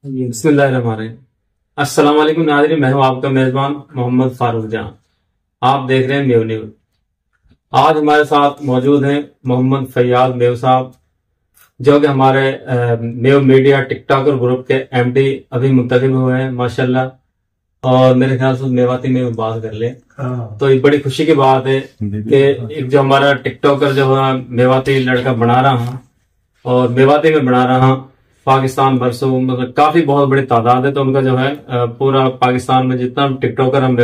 बिस्मिल्लाहिर्रहमानिर्रहीम। अस्सलाम वालेकुम नाज़रीन, मैं हूं आपका मेजबान मोहम्मद फारूक जान। आप देख रहे हैं मेव न्यूज। आज हमारे साथ मौजूद हैं मोहम्मद फैयाज मेव साहब, जो कि हमारे मेव मीडिया टिकटॉकर ग्रुप के एमडी अभी मुंतखब हुए हैं माशाल्लाह। और मेरे ख्याल से मेवाती में बात कर ले तो एक बड़ी खुशी की बात है कि एक जो हमारा टिकटॉकर जो है मेवाती लड़का बना रहा हूं और मेवाती में बना रहा हूं पाकिस्तान भर से, मतलब काफी बहुत बड़ी तादाद है। तो उनका जो है पूरा पाकिस्तान में जितना टिकटॉकर हम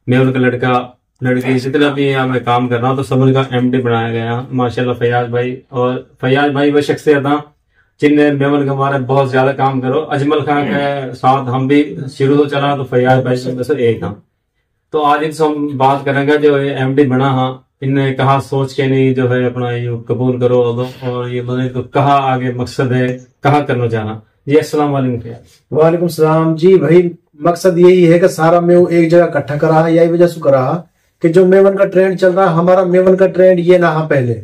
मैं उनका लड़का लड़की जितना भी यहाँ मैं काम कर रहा हूँ तो सब उनका एमडी बनाया गया माशाल्लाह फैयाज भाई। और फैयाज भाई वो शख्सियत था जिनने मेमन के हमारे बहुत ज्यादा काम करो। अजमल खान के साथ हम भी शुरू तो चला तो फैयाज भाई से एक था। तो आज इनसे हम बात करेंगे जो एमडी बना हाँ इनने कहा सोच के नहीं जो है अपना ये कबूल करो और ये बने तो कहा आगे मकसद है कहा करना चाहना जी। अस्सलाम वालेकुम। वालेकुम सलाम जी। भाई मकसद यही है कि सारा मेव एक जगह इकट्ठा करा है। यही वजह से करा कि जो मेवन का ट्रेंड चल रहा है हमारा मेवन का ट्रेंड ये ना पहले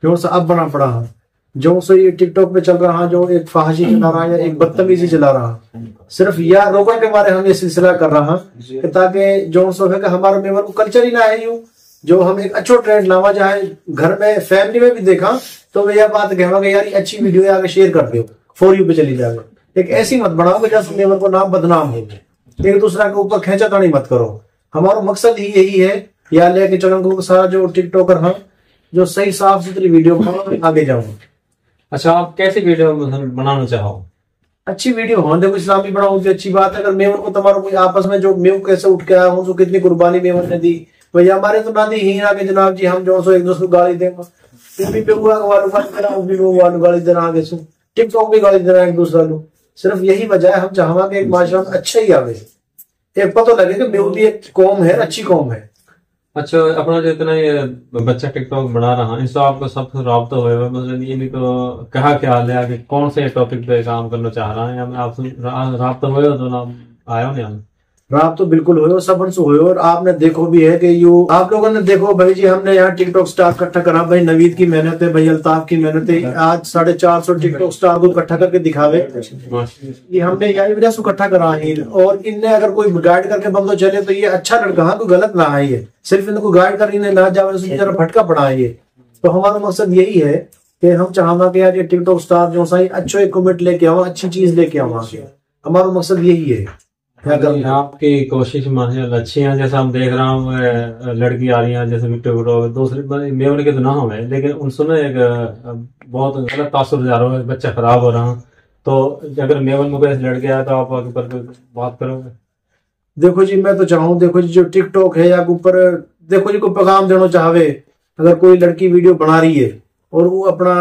जो सा अब बना पड़ा है, जो से ये टिकटॉक पे चल रहा है, जो एक फहाशी चला रहा है, एक बदतमीजी चला रहा है, सिर्फ यार रोकने के बारे हम ये सिलसिला कर रहा है ताकि जो सो है कि हमारा मेवन को कल्चर ही ना है यूं जो हम एक अच्छो ट्रेंड लावा चाहे घर में फैमिली में भी देखा तो यह बात कहेंगे यार ये अच्छी वीडियो है आगे शेयर कर दो फॉर यू पे चली जाएगा। एक ऐसी मत बनाओ कि जैसे मेवन को नाम बदनाम हो, एक दूसरा के ऊपर खेचा तानी मत करो। हमारा मकसद ही यही है या लेके चलो सारा जो टिकटॉकर है जो सही साफ सुथरी वीडियो बनाओ आगे जाओ। अच्छा, आप कैसी वीडियो बनाना चाहो? अच्छी वीडियो हो, देखो इस्लामी बनाओ भी अच्छी बात है। अगर मेवन को तुम्हारा कोई आपस में जो मेव कैसे उठ के आया हूँ, कितनी कुर्बानी मेवन ने दी, भैया हमारे तो ना दी ही ना कि जनाब जी हम जो सो एक दूसरे को गाली देंगे, फिर भी गाली देना आगे से टिकटॉक भी गाली देना एक दूसरा को। सिर्फ यही वजह है हम चाहवा एक माशरा में अच्छा ही आवे, एक पता लगे कि मेव भी एक कौम है, अच्छी कौम है। अच्छा, अपना जो इतना ये बच्चा टिकटॉक बना रहा है इससे आपको सब राब्ता हुआ मतलब ये नहीं तो कहा क्या हाल है कि कौन से टॉपिक पे काम करना चाह रहा है आपसे राब्ता हुआ तो ना आया नहीं हम राब तो बिल्कुल हुए सब से हुए। और आपने देखो भी है कि यू आप लोगों ने देखो भाई जी हमने यहाँ टिकटॉक स्टार इकट्ठा करा, भाई नवीद की मेहनत है, भाई अल्ताफ की मेहनत है, आज 450 टिकटॉक स्टार को इकट्ठा करके दिखावे ये हमने यही वजह से इकट्ठा करा है। और इनने अगर कोई गाइड करके बंदो चले तो ये अच्छा लड़का है, कोई गलत ना है, ये सिर्फ इनको गाइड कर इन्हें ना जावे जरा भटका पड़ा है ये। तो हमारा मकसद यही है कि हम चाहवा कि यार ये टिकटॉक स्टार जो सही अच्छो एक कमेंट लेके आओ, अच्छी चीज लेके आओ, हमारा मकसद यही है। आपकी कोशिश माशाल्लाह अच्छी है। जैसा हम देख रहा हूँ लड़की आ रही है जैसे टिकटॉक दूसरे मेवन के तो ना हो लेकिन उन सुने एक बहुत गलत तासुर जा रहा है, बच्चा खराब हो रहा है। तो अगर मेवन में कोई लड़के आए तो आप आगे पर बात करोगे? देखो जी मैं तो चाहूँ, देखो जी जो टिकटॉक है या ऊपर देखो जी कोई पैगाम देना चाहे, अगर कोई लड़की वीडियो बना रही है और वो अपना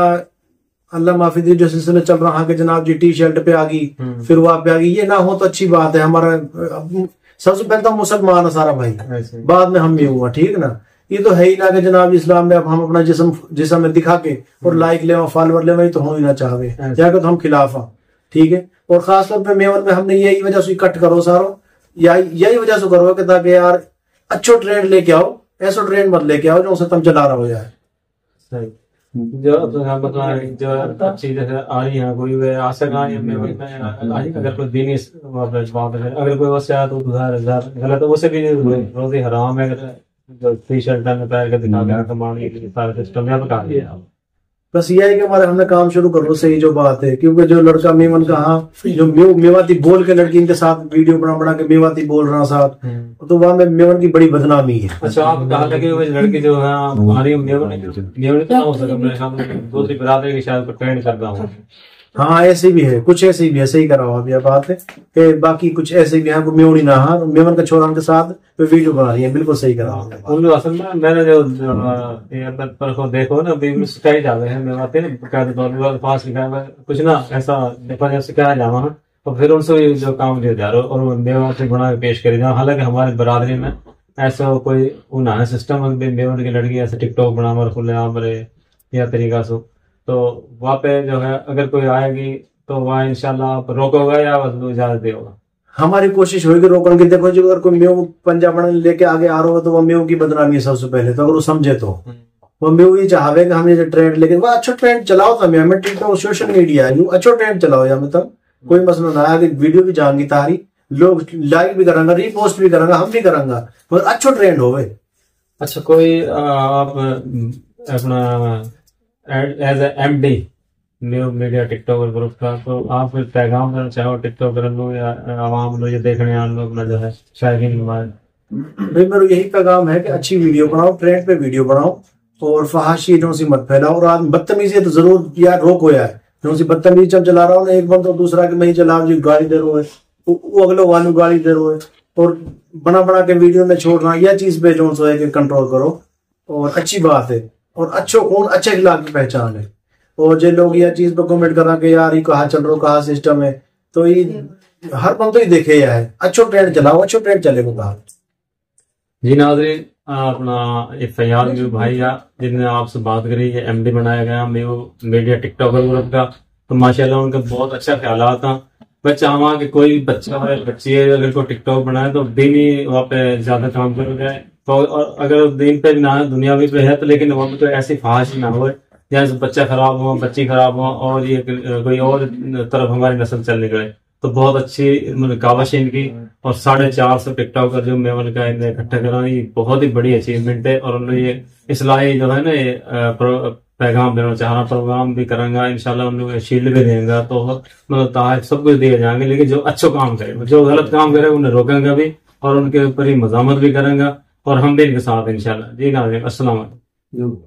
अल्लाह माफी दी जो सिलसिला चल रहा है कि जनाब जी टी शर्ट पे आ गई फिर वहां पे आ गई, ये ना हो तो अच्छी बात है। हमारा सबसे पहले तो मुसलमान है सारा भाई, बाद में हम भी हुआ, ठीक है ना। ये तो है ही ना कि जनाब इस्लाम में अब हम अपना जिस्म में दिखा के और लाइक ले फॉलोवर ले तो हो ही ना चाहे जाकर तो हम खिलाफ हैं, ठीक है। और खासतौर पर मेवन में हमने यही वजह से कट करो सारो यही वजह से करो कि ताकि यार अच्छो ट्रेंड लेके आओ, ऐसा ट्रेंड मत लेके आओ जो उसे तुम चला रहा हो यार। सही जो जो अच्छी जैसे आ रही है कोई वे आशा अगर कोई दीनी अगर कोई वैसे आया तो गलत उसे भी रोजी हराम है। अगर जो टी शर्ट में पैर के दिखा गया कमाने के सारे सिस्टम यहाँ बता दिया। बस यह है कि हमारे हमने काम शुरू करो सही जो बात है, क्योंकि जो लड़का मेवन कहा जो मेवाती बोल के लड़की इनके साथ वीडियो बना के मेवाती बोल रहा साथ तो वहां में मेवन की बड़ी बदनामी है। अच्छा, आप कहा था कि वो लड़की जो है हमारी मेवन तो हो सके दूसरी बिरादरी की शायद ट्रेंड कर रहा हूँ। हाँ ऐसे भी है, कुछ ऐसे भी ऐसे ही करा हुआ अभी बात है कि बाकी कुछ ऐसे भी है मेवड़ी ना हाँ मेवन का छोरा के साथ वीडियो बना रही है, बिल्कुल सही करा हुआ। असल में मैंने जो पर देखो ना सिखाई जाते हैं मेवाते पास कुछ ना ऐसा सिखाया जावा और फिर उनसे जो काम दिया जा रहा और मेवा से बना के पेश करी जाओ। हालांकि हमारे बरादरी में ऐसा कोई ना सिस्टम मेवन की लड़की ऐसे टिकटॉक बना खुले या तरीका से तो वहाँ पे जो है अगर कोई आएगी तो वहाँ इंशाल्लाह आप रोकोगे या बस इजाजत देगा? हमारी कोशिश होगी रोकने की। देखो जी अगर कोई मेव पंजाब लेके आगे आ रहा हो तो वह मेव की बदनामी है सबसे पहले तो, अगर वो समझे तो वो मेव ये चाहे कि हम ये ट्रेंड लेके वह अच्छा ट्रेंड चलाओ था मैं टिकटॉक सोशल मीडिया है अच्छो ट्रेंड चलाओ या मतलब कोई मसला ना है, वीडियो भी जाएंगी तारी, लोग लाइक भी करेंगे, रीपोस्ट भी करेंगे, हम भी करेंगे, पर अच्छो ट्रेंड होवे। अच्छा, कोई आप अपना as MD new media TikToker group का, तो आप फिर पैगाम देना चाहो टिकटॉकर लोग या आवाम लोग, ये देखने वाले लोग ना जो है शायरीन हमारे? भाई मेरा यही पैगाम है कि अच्छी वीडियो बनाओ, ट्रेंड पे वीडियो बनाओ, और फहाशी जो सी मत फैलाओ। और आज बदतमीजी तो जरूर यार रोको यार, जो सी बदतमीजी जब चला रहा हूँ ना, एक बंद और दूसरा के मैं ही चला जी गाड़ी दे रहा है, वो अगले वाले गाड़ी दे रहा है, और बना के वीडियो में छोड़ रहा, यह चीज पे जो है कि कंट्रोल करो। और अच्छी बात है, और अच्छो कौन अच्छे खिलाफ की पहचान है। और जो लोग यह चीज पे कमेंट करा कि यार ये कहाँ चल रहा, कहाँ सिस्टम है, तो ये हर बंदो ही देखे यह है, अच्छो ट्रेंड चलाओ, अच्छो ट्रेंड चलेगा कहा। जी नाज़रीन, अपना ये फैयाज मेव भाई जिनने आपसे बात करी, ये एमडी बनाया गया मेव मीडिया टिकटॉकर ग्रुप का, तो माशाल्लाह उनका बहुत अच्छा ख्याल था। मैं चाहूँगा कि कोई बच्चा है, बच्ची है, अगर कोई टिकटॉक बनाए तो दीनी वहाँ पे ज्यादा काम कर जाए, तो और अगर दिन पे ना है, दुनियावी पे है, तो लेकिन वहाँ पे तो ऐसी ख्वाहिश ना हो जैसे बच्चा खराब हुआ, बच्ची खराब हुआ, और ये कोई और तरफ हमारी नस्ल चल निकले। तो बहुत अच्छी मतलब कावश है इनकी, और 450 टिकटॉकर जो मेवन का इन्हें इकट्ठा करा, ये बहुत ही बड़ी अचीवमेंट है। और उन्होंने ये इस्लाही जो है ना, ये पैगाम देना चाह रहा, प्रोग्राम भी करेंगे इंशाल्लाह, उन लोग शील्ड भी देंगे, तो मतलब ताज सब कुछ दिए जाएंगे। लेकिन जो अच्छा काम करे, जो गलत काम करे, उन्हें रोकेंगे भी, और उनके ऊपर ही मजामत भी करेंगे, और हम भी इनके साथ इंशाल्लाह। जी नाज़रीन, अस्सलाम वालेकुम।